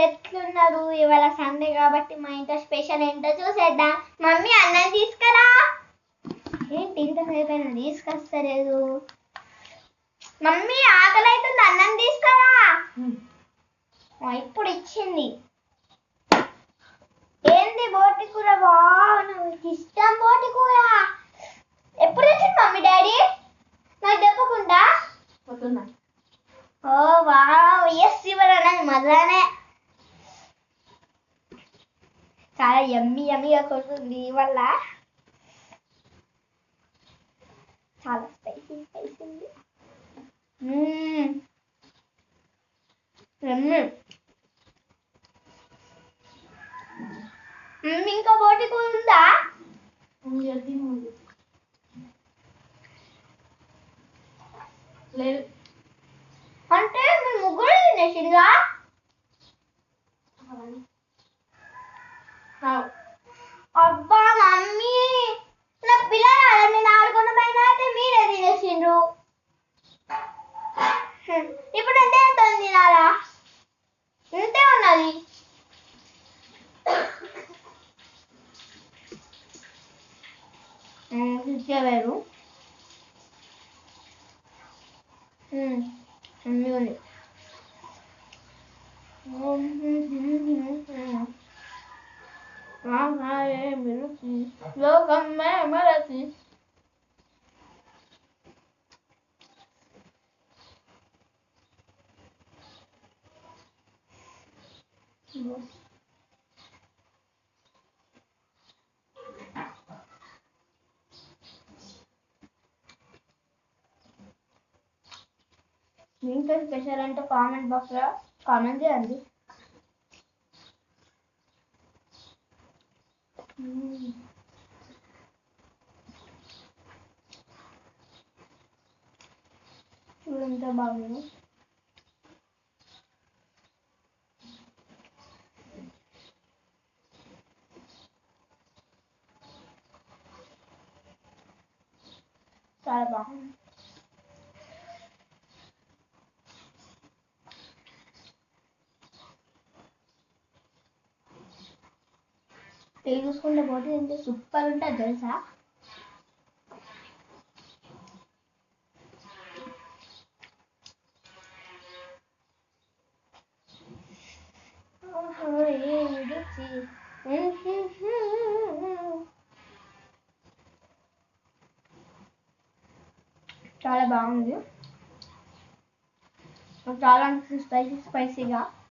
ఎట్లున్నారు? ఇవాళ సండే కాబట్టి మా ఇంట్లో స్పెషల్ ఏంటో చూసేద్దాం. మమ్మీ అన్నం తీసుకురా. ఏంటి ఇంతసేపు అయినా తీసుకొస్తలేదు? మమ్మీ ఆకలి అవుతుంది, అన్నం తీసుకురా. ఇప్పుడు ఇచ్చింది. ఏంది బోటి కూర? నాకు ఇష్టం బోటి కూర. ఎప్పుడు వచ్చింది మమ్మీ డాడీ? నాకు చెప్పకుండా. ఓ వావ్, ఎస్ ఇవ్వరా మజానే. చాలా యమ్మీగా కొడుతుంది వల్ల. చాలా స్పైసీ ఉంది. ఇంకా బోటి కూర ఉందా? లేదు. అంటే మీ ముగ్గురు తినేసిందా? అబ్బా మమ్మీ, నా పిల్లలు నేను ఆడుకున్న పైన అయితే మీరే తినేసిండ్రు. ఇప్పుడు ఎంత తినాలా? ఇంతే ఉన్నది. వేరు ఉంది. లోకం మరచి ఇంకా స్పెషల్ అంటే కామెంట్ బాక్స్లో కామెంట్ చేయండి. చూడంత బాగుంది. చాలా బాగుంది. పేరు చూసుకుంటే పోటీ అంటే సూపర్ ఉంటుంది తెలుసా. చాలా బాగుంది. చాలా స్పైసీగా